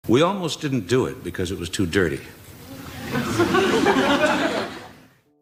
We almost didn't do it because it was too dirty.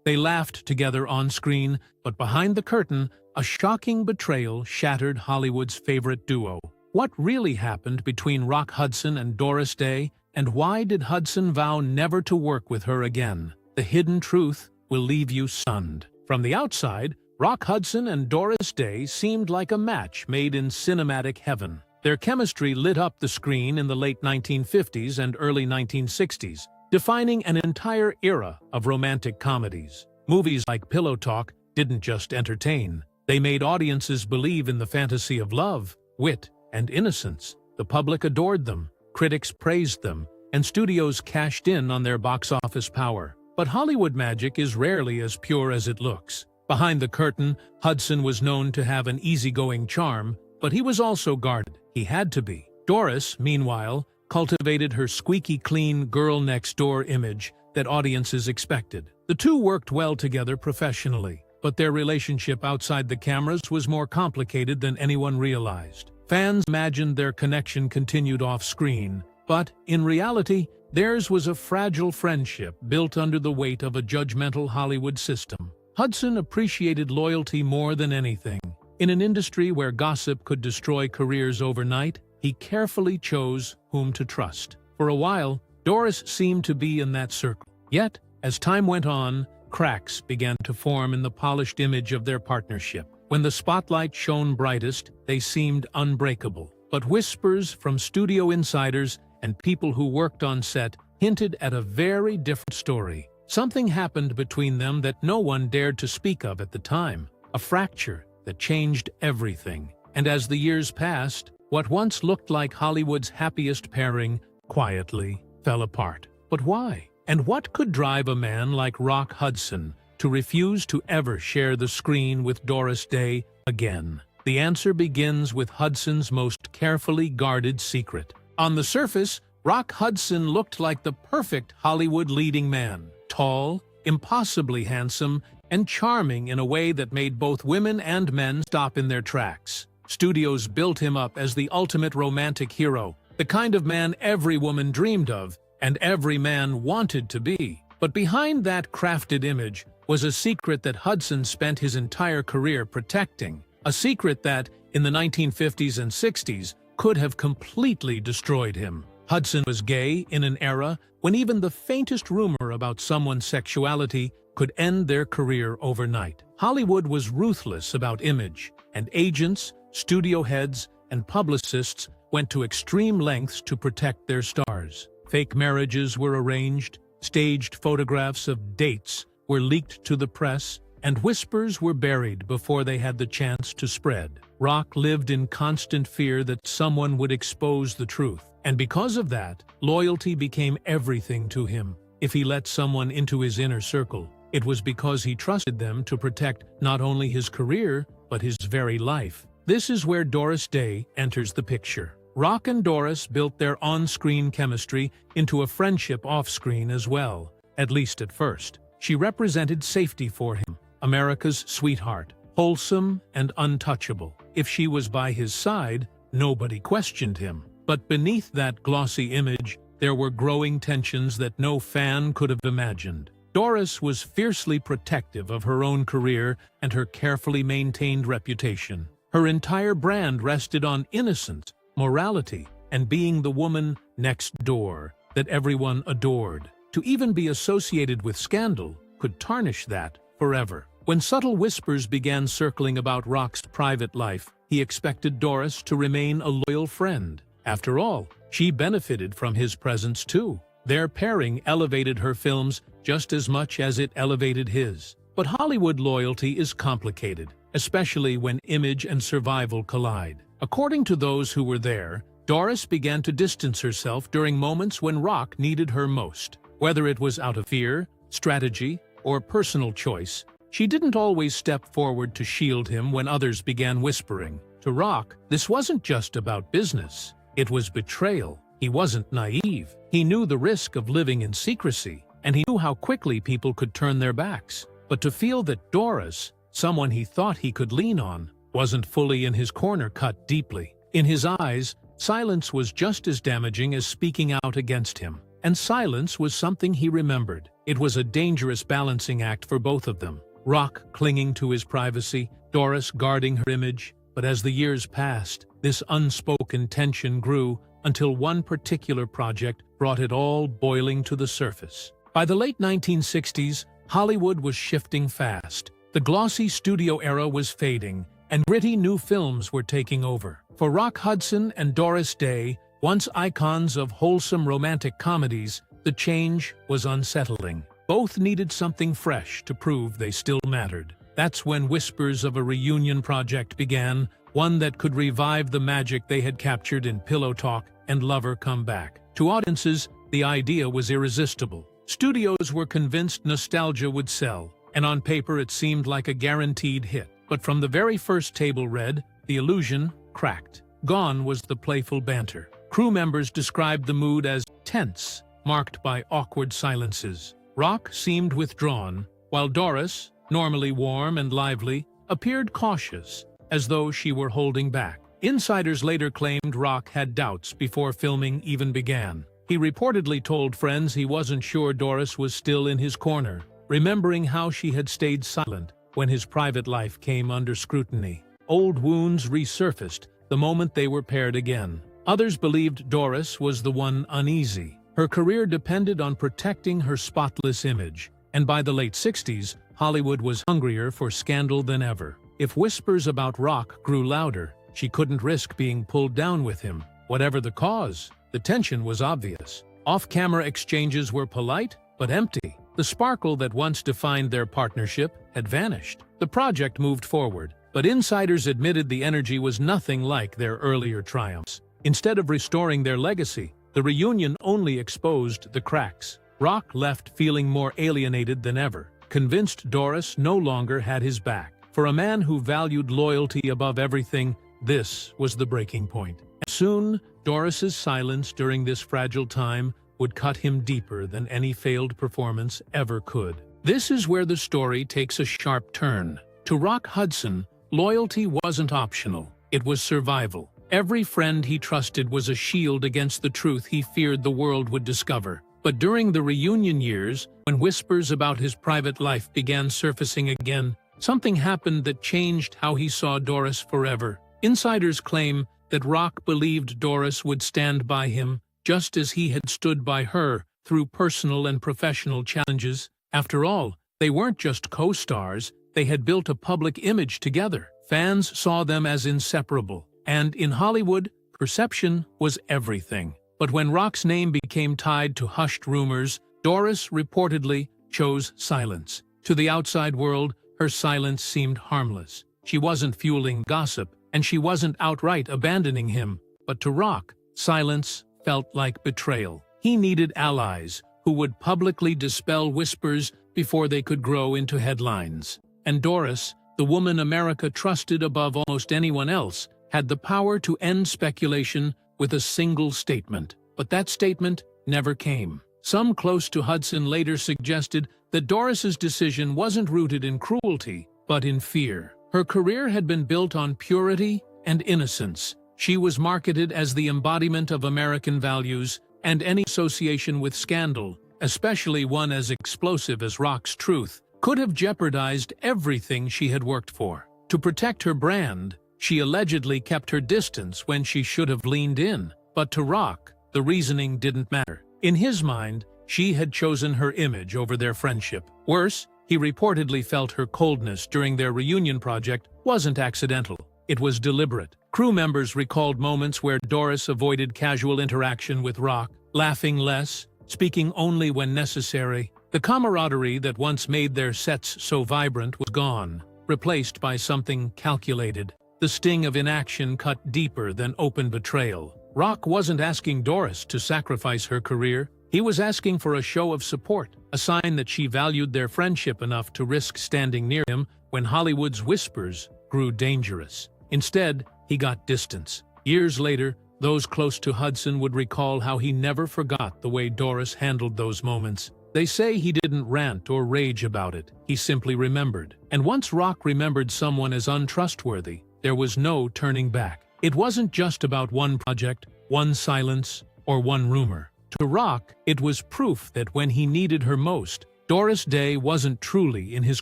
They laughed together on screen, but behind the curtain, a shocking betrayal shattered Hollywood's favorite duo. What really happened between Rock Hudson and Doris Day, and why did Hudson vow never to work with her again? The hidden truth will leave you stunned. From the outside, Rock Hudson and Doris Day seemed like a match made in cinematic heaven. Their chemistry lit up the screen in the late 1950s and early 1960s, defining an entire era of romantic comedies. Movies like Pillow Talk didn't just entertain. They made audiences believe in the fantasy of love, wit, and innocence. The public adored them, critics praised them, and studios cashed in on their box office power. But Hollywood magic is rarely as pure as it looks. Behind the curtain, Hudson was known to have an easygoing charm, but he was also guarded. He had to be. Doris, meanwhile, cultivated her squeaky clean girl-next-door image that audiences expected. The two worked well together professionally, but their relationship outside the cameras was more complicated than anyone realized. Fans imagined their connection continued off-screen, but, in reality, theirs was a fragile friendship built under the weight of a judgmental Hollywood system. Hudson appreciated loyalty more than anything. In an industry where gossip could destroy careers overnight, he carefully chose whom to trust. For a while, Doris seemed to be in that circle. Yet, as time went on, cracks began to form in the polished image of their partnership. When the spotlight shone brightest, they seemed unbreakable. But whispers from studio insiders and people who worked on set hinted at a very different story. Something happened between them that no one dared to speak of at the time. A fracture that changed everything. And as the years passed, what once looked like Hollywood's happiest pairing quietly fell apart. But why? And what could drive a man like Rock Hudson to refuse to ever share the screen with Doris Day again? The answer begins with Hudson's most carefully guarded secret. On the surface, Rock Hudson looked like the perfect Hollywood leading man. Tall, impossibly handsome, and charming in a way that made both women and men stop in their tracks. Studios built him up as the ultimate romantic hero, the kind of man every woman dreamed of and every man wanted to be. But behind that crafted image was a secret that Hudson spent his entire career protecting. A secret that, in the 1950s and 60s, could have completely destroyed him. Hudson was gay in an era when even the faintest rumor about someone's sexuality could end their career overnight. Hollywood was ruthless about image, and agents, studio heads, and publicists went to extreme lengths to protect their stars. Fake marriages were arranged, staged photographs of dates were leaked to the press, and whispers were buried before they had the chance to spread. Rock lived in constant fear that someone would expose the truth, and because of that, loyalty became everything to him. If he let someone into his inner circle, it was because he trusted them to protect not only his career, but his very life. This is where Doris Day enters the picture. Rock and Doris built their on-screen chemistry into a friendship off-screen as well, at least at first. She represented safety for him, America's sweetheart, wholesome and untouchable. If she was by his side, nobody questioned him. But beneath that glossy image, there were growing tensions that no fan could have imagined. Doris was fiercely protective of her own career and her carefully maintained reputation. Her entire brand rested on innocence, morality, and being the woman next door that everyone adored. To even be associated with scandal could tarnish that forever. When subtle whispers began circling about Rock's private life, he expected Doris to remain a loyal friend. After all, she benefited from his presence too. Their pairing elevated her films just as much as it elevated his. But Hollywood loyalty is complicated, especially when image and survival collide. According to those who were there, Doris began to distance herself during moments when Rock needed her most. Whether it was out of fear, strategy, or personal choice, she didn't always step forward to shield him when others began whispering. To Rock, this wasn't just about business. It was betrayal. He wasn't naive. He knew the risk of living in secrecy, and he knew how quickly people could turn their backs. But to feel that Doris, someone he thought he could lean on, wasn't fully in his corner cut deeply. In his eyes, Silence was just as damaging as speaking out against him. And silence was something he remembered. It was a dangerous balancing act for both of them. Rock clinging to his privacy, Doris guarding her image. But as the years passed, this unspoken tension grew until one particular project brought it all boiling to the surface. By the late 1960s, Hollywood was shifting fast. The glossy studio era was fading, and gritty new films were taking over. For Rock Hudson and Doris Day, once icons of wholesome romantic comedies, the change was unsettling. Both needed something fresh to prove they still mattered. That's when whispers of a reunion project began, one that could revive the magic they had captured in Pillow Talk and Lover Come Back. To audiences, the idea was irresistible. Studios were convinced nostalgia would sell, and on paper it seemed like a guaranteed hit. But from the very first table read, the illusion cracked. Gone was the playful banter. Crew members described the mood as tense, marked by awkward silences. Rock seemed withdrawn, while Doris, normally warm and lively, appeared cautious, as though she were holding back. Insiders later claimed Rock had doubts before filming even began. He reportedly told friends he wasn't sure Doris was still in his corner, remembering how she had stayed silent when his private life came under scrutiny. Old wounds resurfaced the moment they were paired again. Others believed Doris was the one uneasy. Her career depended on protecting her spotless image, and by the late 60s, Hollywood was hungrier for scandal than ever. If whispers about Rock grew louder, she couldn't risk being pulled down with him. Whatever the cause, the tension was obvious. Off-camera exchanges were polite, but empty. The sparkle that once defined their partnership had vanished. The project moved forward, but insiders admitted the energy was nothing like their earlier triumphs. Instead of restoring their legacy, the reunion only exposed the cracks. Rock left feeling more alienated than ever, convinced Doris no longer had his back. For a man who valued loyalty above everything, this was the breaking point. And soon, Doris's silence during this fragile time would cut him deeper than any failed performance ever could. This is where the story takes a sharp turn. To Rock Hudson, loyalty wasn't optional. It was survival. Every friend he trusted was a shield against the truth he feared the world would discover. But during the reunion years, when whispers about his private life began surfacing again, something happened that changed how he saw Doris forever. Insiders claim that Rock believed Doris would stand by him, just as he had stood by her through personal and professional challenges. After all, they weren't just co-stars, they had built a public image together. Fans saw them as inseparable. And in Hollywood, perception was everything. But when Rock's name became tied to hushed rumors, Doris reportedly chose silence. To the outside world, her silence seemed harmless. She wasn't fueling gossip, and she wasn't outright abandoning him. But to Rock, silence felt like betrayal. He needed allies who would publicly dispel whispers before they could grow into headlines. And Doris, the woman America trusted above almost anyone else, had the power to end speculation with a single statement. But that statement never came. Some close to Hudson later suggested that Doris's decision wasn't rooted in cruelty, but in fear. Her career had been built on purity and innocence. She was marketed as the embodiment of American values, and any association with scandal, especially one as explosive as Rock's truth, could have jeopardized everything she had worked for. To protect her brand, she allegedly kept her distance when she should have leaned in. But to Rock, the reasoning didn't matter. In his mind, she had chosen her image over their friendship. Worse, he reportedly felt her coldness during their reunion project wasn't accidental. It was deliberate. Crew members recalled moments where Doris avoided casual interaction with Rock, laughing less, speaking only when necessary. The camaraderie that once made their sets so vibrant was gone, replaced by something calculated. The sting of inaction cut deeper than open betrayal. Rock wasn't asking Doris to sacrifice her career. He was asking for a show of support, a sign that she valued their friendship enough to risk standing near him when Hollywood's whispers grew dangerous. Instead, he got distance. Years later, those close to Hudson would recall how he never forgot the way Doris handled those moments. They say he didn't rant or rage about it. He simply remembered. And once Rock remembered someone as untrustworthy, there was no turning back. It wasn't just about one project, one silence, or one rumor. To Rock, it was proof that when he needed her most, Doris Day wasn't truly in his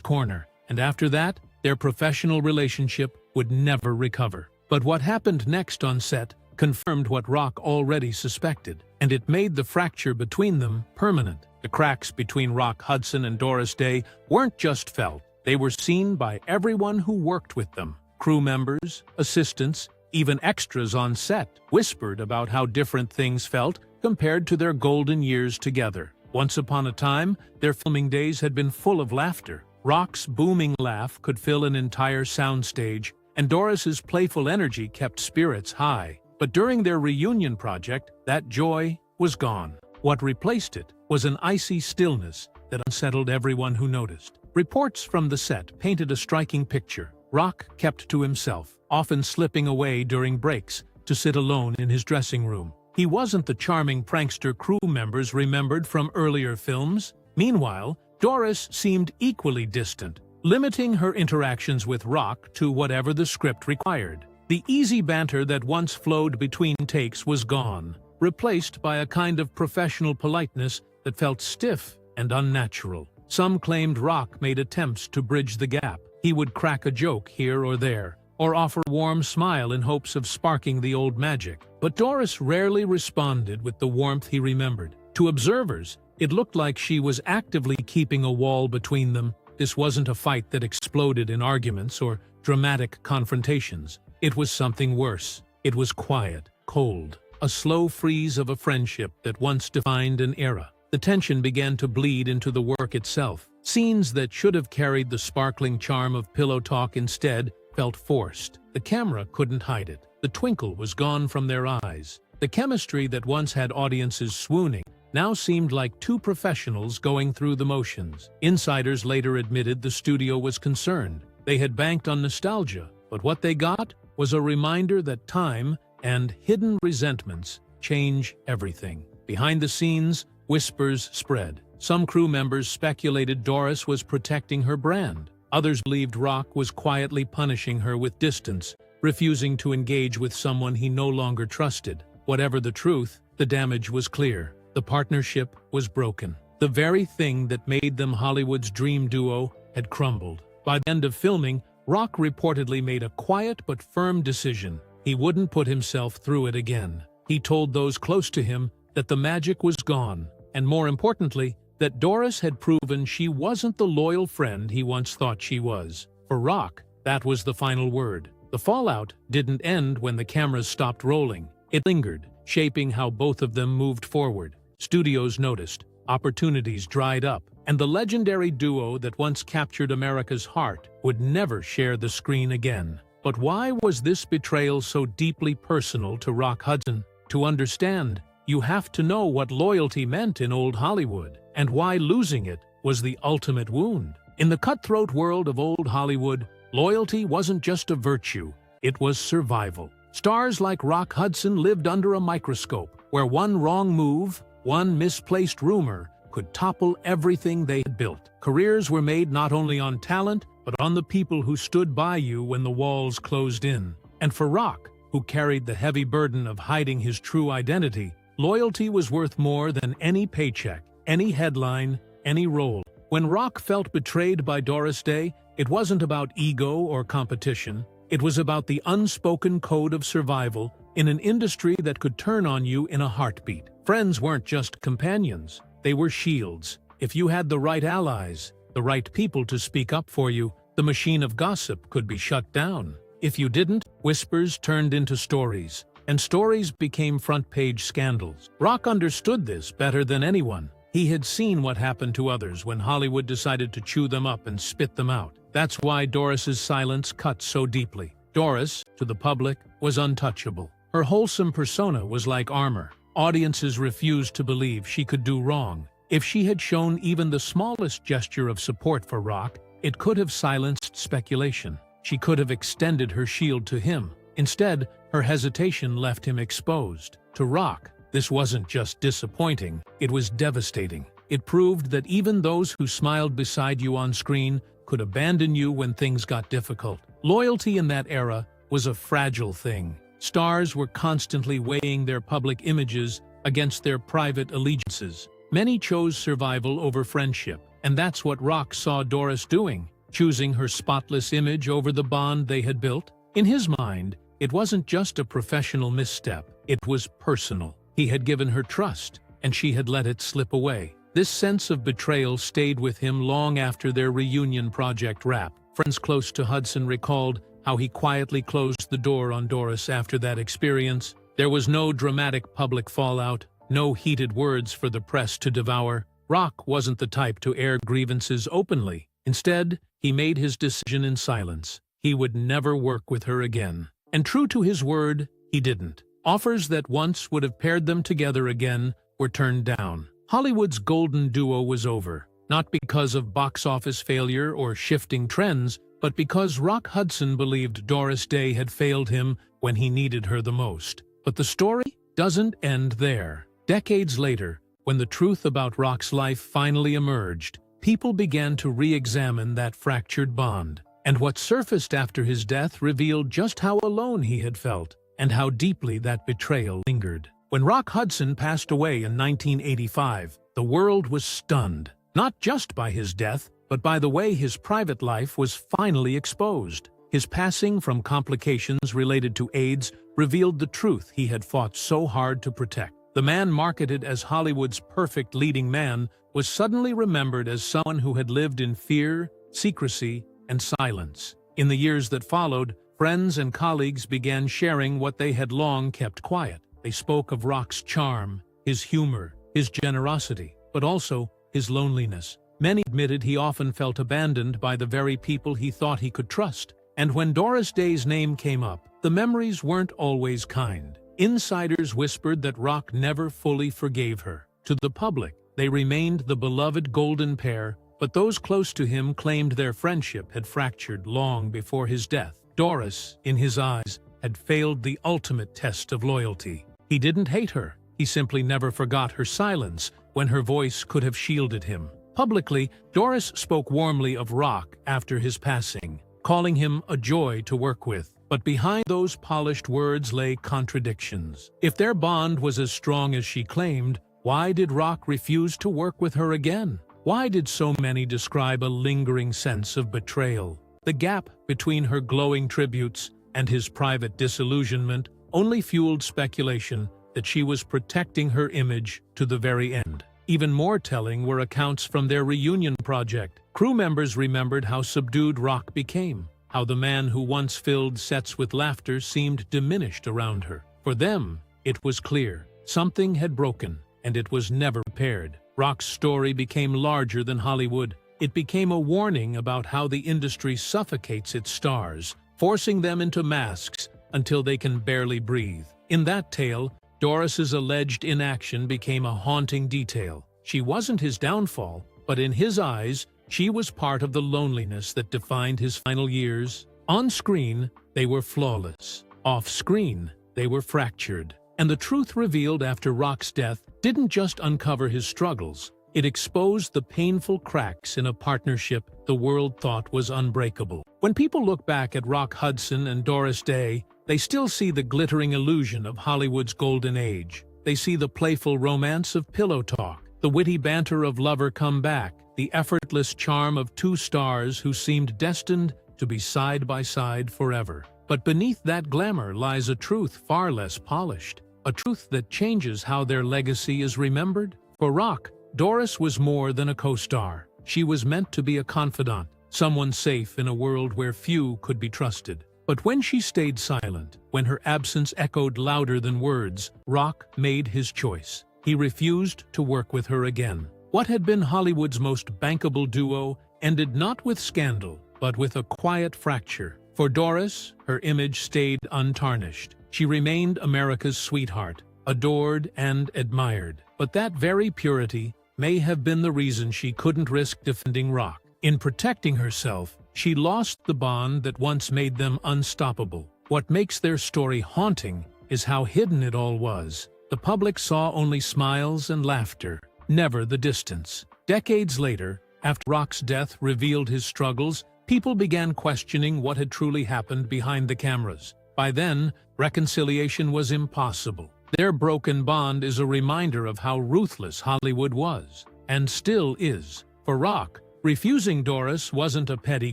corner, and after that, their professional relationship would never recover. But what happened next on set confirmed what Rock already suspected, and it made the fracture between them permanent. The cracks between Rock Hudson and Doris Day weren't just felt, they were seen by everyone who worked with them. Crew members, assistants, even extras on set whispered about how different things felt compared to their golden years together. Once upon a time, their filming days had been full of laughter. Rock's booming laugh could fill an entire soundstage, and Doris's playful energy kept spirits high. But during their reunion project, that joy was gone. What replaced it was an icy stillness that unsettled everyone who noticed. Reports from the set painted a striking picture. Rock kept to himself, often slipping away during breaks to sit alone in his dressing room. He wasn't the charming prankster crew members remembered from earlier films. Meanwhile, Doris seemed equally distant, limiting her interactions with Rock to whatever the script required. The easy banter that once flowed between takes was gone, replaced by a kind of professional politeness that felt stiff and unnatural. Some claimed Rock made attempts to bridge the gap. He would crack a joke here or there, or offer a warm smile in hopes of sparking the old magic. But Doris rarely responded with the warmth he remembered. To observers, it looked like she was actively keeping a wall between them. This wasn't a fight that exploded in arguments or dramatic confrontations. It was something worse. It was quiet, cold, a slow freeze of a friendship that once defined an era. The tension began to bleed into the work itself. Scenes that should have carried the sparkling charm of pillow talk instead felt forced. The camera couldn't hide it. The twinkle was gone from their eyes. The chemistry that once had audiences swooning now seemed like two professionals going through the motions. Insiders later admitted the studio was concerned. They had banked on nostalgia, but what they got was a reminder that time and hidden resentments change everything. Behind the scenes, whispers spread. Some crew members speculated Doris was protecting her brand. Others believed Rock was quietly punishing her with distance, refusing to engage with someone he no longer trusted. Whatever the truth, the damage was clear. The partnership was broken. The very thing that made them Hollywood's dream duo had crumbled. By the end of filming, Rock reportedly made a quiet but firm decision. He wouldn't put himself through it again. He told those close to him that the magic was gone, and more importantly, that Doris had proven she wasn't the loyal friend he once thought she was. For Rock, that was the final word. The fallout didn't end when the cameras stopped rolling. It lingered, shaping how both of them moved forward. Studios noticed, opportunities dried up, and the legendary duo that once captured America's heart would never share the screen again. But why was this betrayal so deeply personal to Rock Hudson? To understand, you have to know what loyalty meant in old Hollywood, and why losing it was the ultimate wound. In the cutthroat world of old Hollywood, loyalty wasn't just a virtue, it was survival. Stars like Rock Hudson lived under a microscope, where one wrong move, one misplaced rumor, could topple everything they had built. Careers were made not only on talent, but on the people who stood by you when the walls closed in. And for Rock, who carried the heavy burden of hiding his true identity, loyalty was worth more than any paycheck, any headline, any role. When Rock felt betrayed by Doris Day, it wasn't about ego or competition. It was about the unspoken code of survival in an industry that could turn on you in a heartbeat. Friends weren't just companions, they were shields. If you had the right allies, the right people to speak up for you, the machine of gossip could be shut down. If you didn't, whispers turned into stories, and stories became front-page scandals. Rock understood this better than anyone. He had seen what happened to others when Hollywood decided to chew them up and spit them out. That's why Doris's silence cut so deeply. Doris, to the public, was untouchable. Her wholesome persona was like armor. Audiences refused to believe she could do wrong. If she had shown even the smallest gesture of support for Rock, it could have silenced speculation. She could have extended her shield to him. Instead, her hesitation left him exposed. To Rock, this wasn't just disappointing, it was devastating. It proved that even those who smiled beside you on screen could abandon you when things got difficult. Loyalty in that era was a fragile thing. Stars were constantly weighing their public images against their private allegiances. Many chose survival over friendship, and that's what Rock saw Doris doing, choosing her spotless image over the bond they had built. In his mind, it wasn't just a professional misstep, it was personal. He had given her trust, and she had let it slip away. This sense of betrayal stayed with him long after their reunion project wrapped. Friends close to Hudson recalled how he quietly closed the door on Doris after that experience. There was no dramatic public fallout, no heated words for the press to devour. Rock wasn't the type to air grievances openly. Instead, he made his decision in silence. He would never work with her again. And true to his word, he didn't. Offers that once would have paired them together again were turned down. Hollywood's golden duo was over, not because of box office failure or shifting trends, but because Rock Hudson believed Doris Day had failed him when he needed her the most. But the story doesn't end there. Decades later, when the truth about Rock's life finally emerged, people began to re-examine that fractured bond. And what surfaced after his death revealed just how alone he had felt, and how deeply that betrayal lingered. When Rock Hudson passed away in 1985, the world was stunned, not just by his death, but by the way his private life was finally exposed. His passing from complications related to AIDS revealed the truth he had fought so hard to protect. The man marketed as Hollywood's perfect leading man was suddenly remembered as someone who had lived in fear, secrecy, and silence. In the years that followed, friends and colleagues began sharing what they had long kept quiet. They spoke of Rock's charm, his humor, his generosity, but also his loneliness. Many admitted he often felt abandoned by the very people he thought he could trust. And when Doris Day's name came up, the memories weren't always kind. Insiders whispered that Rock never fully forgave her. To the public, they remained the beloved golden pair, but those close to him claimed their friendship had fractured long before his death. Doris, in his eyes, had failed the ultimate test of loyalty. He didn't hate her. He simply never forgot her silence when her voice could have shielded him. Publicly, Doris spoke warmly of Rock after his passing, calling him a joy to work with. But behind those polished words lay contradictions. If their bond was as strong as she claimed, why did Rock refuse to work with her again? Why did so many describe a lingering sense of betrayal? The gap between her glowing tributes and his private disillusionment only fueled speculation that she was protecting her image to the very end. Even more telling were accounts from their reunion project. Crew members remembered how subdued Rock became, how the man who once filled sets with laughter seemed diminished around her. For them, it was clear. Something had broken, and it was never repaired. Rock's story became larger than Hollywood. It became a warning about how the industry suffocates its stars, forcing them into masks until they can barely breathe. In that tale, Doris's alleged inaction became a haunting detail. She wasn't his downfall, but in his eyes, she was part of the loneliness that defined his final years. On screen, they were flawless. Off screen, they were fractured. And the truth revealed after Rock's death didn't just uncover his struggles. It exposed the painful cracks in a partnership the world thought was unbreakable. When people look back at Rock Hudson and Doris Day, they still see the glittering illusion of Hollywood's golden age. They see the playful romance of pillow talk, the witty banter of Lover Come Back, the effortless charm of two stars who seemed destined to be side by side forever. But beneath that glamour lies a truth far less polished, a truth that changes how their legacy is remembered. For Rock, Doris was more than a co-star. She was meant to be a confidant, someone safe in a world where few could be trusted. But when she stayed silent, when her absence echoed louder than words, Rock made his choice. He refused to work with her again. What had been Hollywood's most bankable duo ended not with scandal, but with a quiet fracture. For Doris, her image stayed untarnished. She remained America's sweetheart, adored and admired. But that very purity may have been the reason she couldn't risk defending Rock. In protecting herself, she lost the bond that once made them unstoppable. What makes their story haunting is how hidden it all was. The public saw only smiles and laughter, never the distance. Decades later, after Rock's death revealed his struggles, people began questioning what had truly happened behind the cameras. By then, reconciliation was impossible. Their broken bond is a reminder of how ruthless Hollywood was, and still is. For Rock, refusing Doris wasn't a petty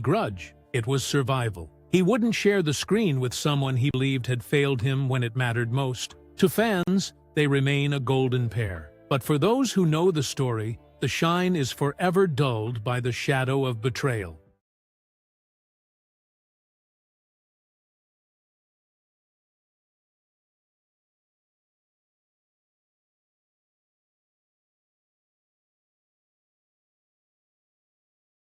grudge, it was survival. He wouldn't share the screen with someone he believed had failed him when it mattered most. To fans, they remain a golden pair. But for those who know the story, the shine is forever dulled by the shadow of betrayal.